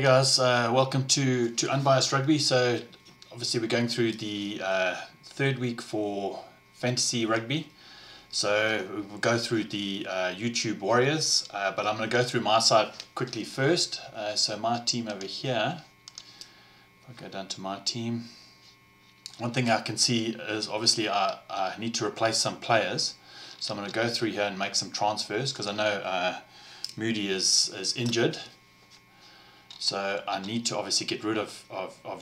guys, welcome to Unbiased Rugby. So obviously we're going through the third week for Fantasy Rugby. So we'll go through the YouTube Warriors, but I'm going to go through my side quickly first. So my team over here, if I go down to my team, one thing I can see is obviously I need to replace some players. So I'm going to go through here and make some transfers because I know Moody is injured. So I need to obviously get rid of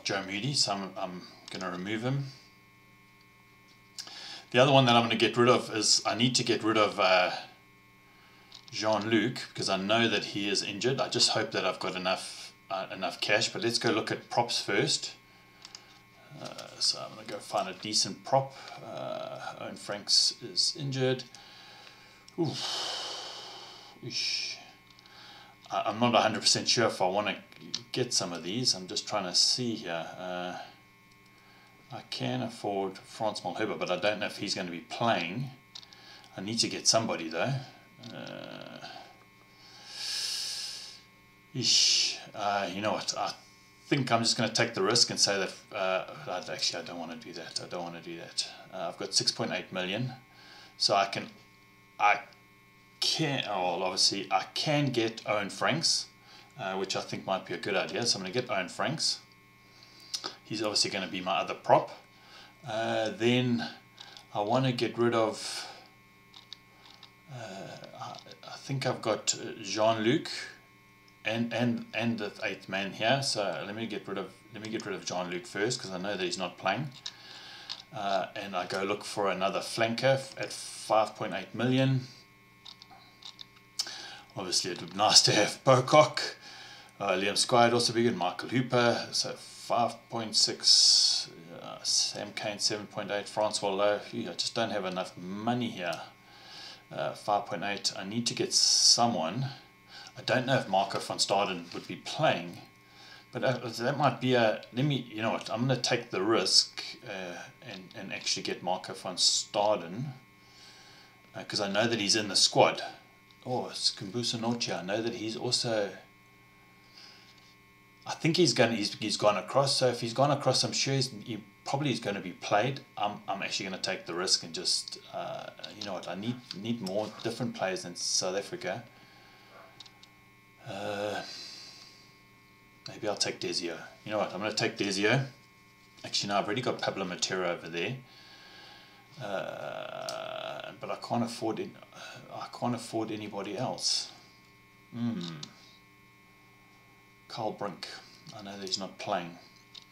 Joe Moody, so I'm going to remove him. The other one that I'm going to get rid of is I need to get rid of Jean-Luc because I know that he is injured. I just hope that I've got enough cash, but let's go look at props first. So I'm going to go find a decent prop. Owen Franks is injured. I'm not 100% sure if I want to get some of these. I'm just trying to see here. I can afford Frans Malherbe, but I don't know if he's going to be playing. I need to get somebody though. You know what? I think I'm just going to take the risk and say that actually I don't want to do that. I've got 6.8 million, so I can get Owen Franks, which I think might be a good idea. So I'm going to get Owen Franks. He's obviously going to be my other prop. Then I want to get rid of. I think I've got Jean-Luc and the 8th man here. So let me get rid of Jean-Luc first because I know that he's not playing. And I go look for another flanker at 5.8 million. Obviously, it would be nice to have Pocock. Liam Squire would also be good. Michael Hooper, so 5.6. Sam Kane, 7.8. Francois Lowe. I just don't have enough money here. 5.8. I need to get someone. I don't know if Marco van Staden would be playing, but that might be a. You know what? I'm going to take the risk and actually get Marco van Staden because I know that he's in the squad. Oh, it's Kumbusa Noche. I know that he's also. I think he's gone across. So if he's gone across, I'm sure he probably is going to be played. I'm actually going to take the risk and just you know what? I need more different players in South Africa. Maybe I'll take Desio. You know what? I'm going to take Desio. Actually, no, I've already got Pablo Matera over there. But I can't afford it. I can't afford anybody else. Carl Brink. I know that he's not playing.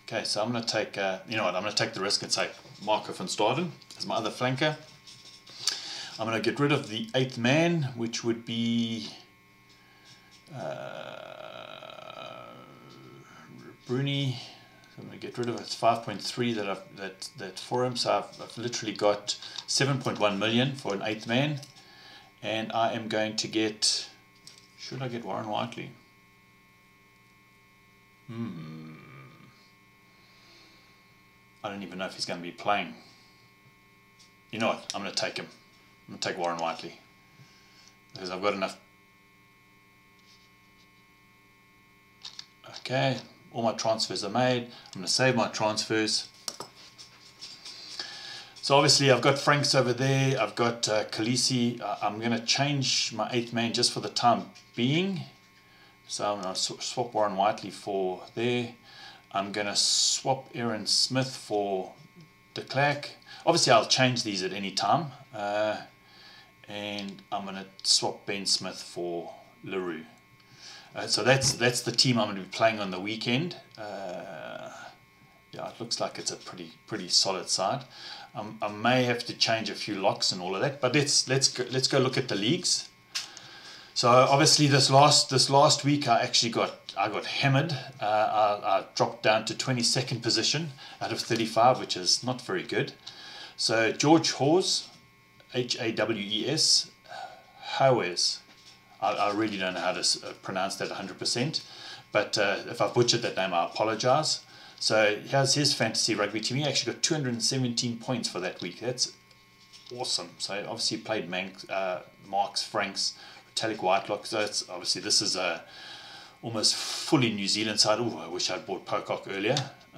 Okay, so I'm going to take. You know what? I'm going to take the risk and say Marco van Staden as my other flanker. I'm going to get rid of the 8th man, which would be Bruni. I'm going to get rid of it. It's 5.3 that for him. So I've literally got 7.1 million for an 8th man, and I am going to get. Should I get Warren Whiteley? I don't even know if he's going to be playing. You know what? I'm going to take him. I'm going to take Warren Whiteley because I've got enough. Okay. All my transfers are made. I'm going to save my transfers. So obviously I've got Franks over there. I've got Khaleesi. I'm going to change my 8th man just for the time being. So I'm going to swap Warren Whiteley for there. I'm going to swap Aaron Smith for de Klerk. Obviously I'll change these at any time. And I'm going to swap Ben Smith for Leroux. So that's the team I'm going to be playing on the weekend. Yeah, it looks like it's a pretty solid side. I may have to change a few locks and all of that, but let's go look at the leagues. So obviously this last week I got hammered. I dropped down to 22nd position out of 35, which is not very good. So George Hawes, Hawes, Hawes. I really don't know how to pronounce that 100%, but if I butchered that name, I apologize. So here's his fantasy rugby team. He actually got 217 points for that week. That's awesome. So obviously played Marks, Franks, Talik Whitelock. So it's obviously this is almost fully New Zealand side. Oh, I wish I'd bought Pocock earlier.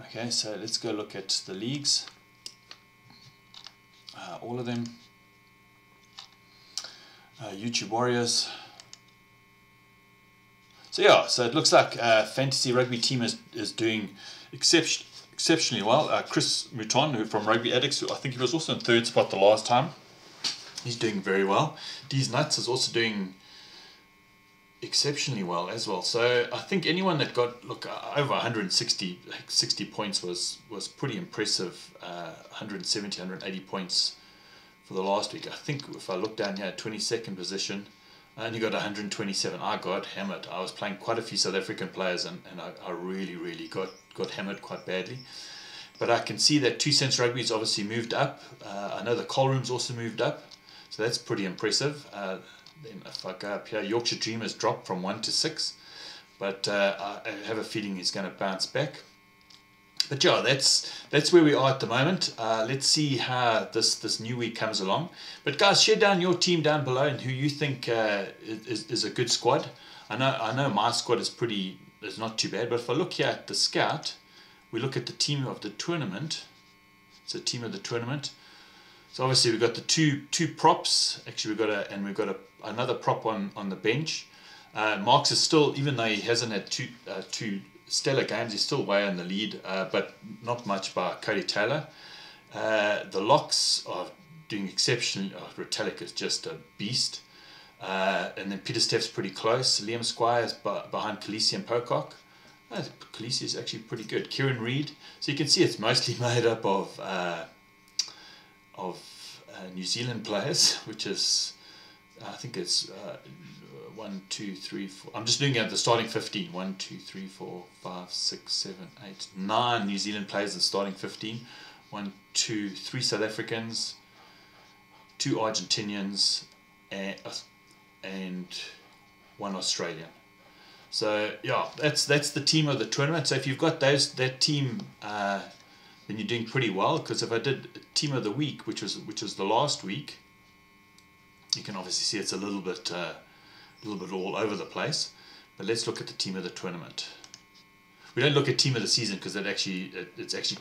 Okay, so let's go look at the leagues. All of them. YouTube Warriors. So yeah, so it looks like Fantasy Rugby Team is doing exceptionally well. Chris Mouton, who from Rugby Addicts, I think he was also in third spot the last time. He's doing very well. D's Nuts is also doing exceptionally well as well. So I think anyone that got over 160 points was pretty impressive. 170, 180 points for the last week. I think if I look down here, 22nd position, I only got 127. I got hammered. I was playing quite a few South African players, and I really got hammered quite badly. But I can see that 2 Cents Rugby's obviously moved up. I know the Call Room's also moved up, so that's pretty impressive. Then if I go up here, Yorkshire Dream has dropped from 1 to 6, but I have a feeling he's going to bounce back. But yeah, that's where we are at the moment. Let's see how this new week comes along. But guys, share down your team down below and who you think is a good squad. I know my squad is not too bad, but if I look here at the scout, we look at the team of the tournament. It's a team of the tournament. So obviously we've got the two props. Actually we've got another prop on the bench. Marks is still, even though he hasn't had two stellar games, he's still way in the lead, but not much by Cody Taylor. The locks are doing exceptionally. Retallick is just a beast. And then Peter Steph's pretty close. Liam Squire's behind Khaleesi and Pocock. Khaleesi is actually pretty good. Kieran Reid. So you can see it's mostly made up of New Zealand players, which is, I think it's 1, 2, 3, 4. I'm just looking at the starting 15. 1, 2, 3, 4, 5, 6, 7, 8, 9 New Zealand players in starting 15. 1, 2, 3 South Africans, 2 Argentinians, and 1 Australian. So yeah, that's the team of the tournament. So if you've got that team, then you're doing pretty well. Because if I did team of the week, which was the last week, you can obviously see it's a little bit all over the place. But let's look at the team of the tournament. We don't look at team of the season because it actually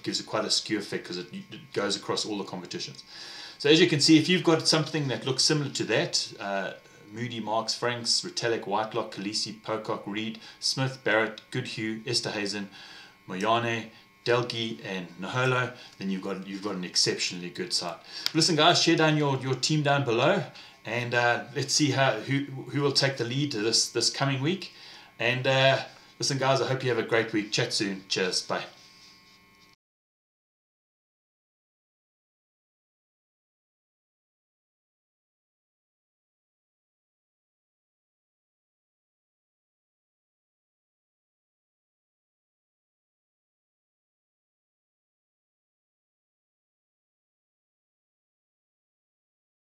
gives it quite a skew effect because it goes across all the competitions. So as you can see, if you've got something that looks similar to that, Moody, Marks, Franks, Retallick, Whitelock, Khaleesi, Pocock, Reid, Smith, Barrett, Goodhue, Esterhazen, Moyane, Delgi, and Naholo, then you've got an exceptionally good side. Listen, guys, share down your team down below, and let's see who will take the lead this coming week. And listen, guys, I hope you have a great week. Chat soon. Cheers. Bye.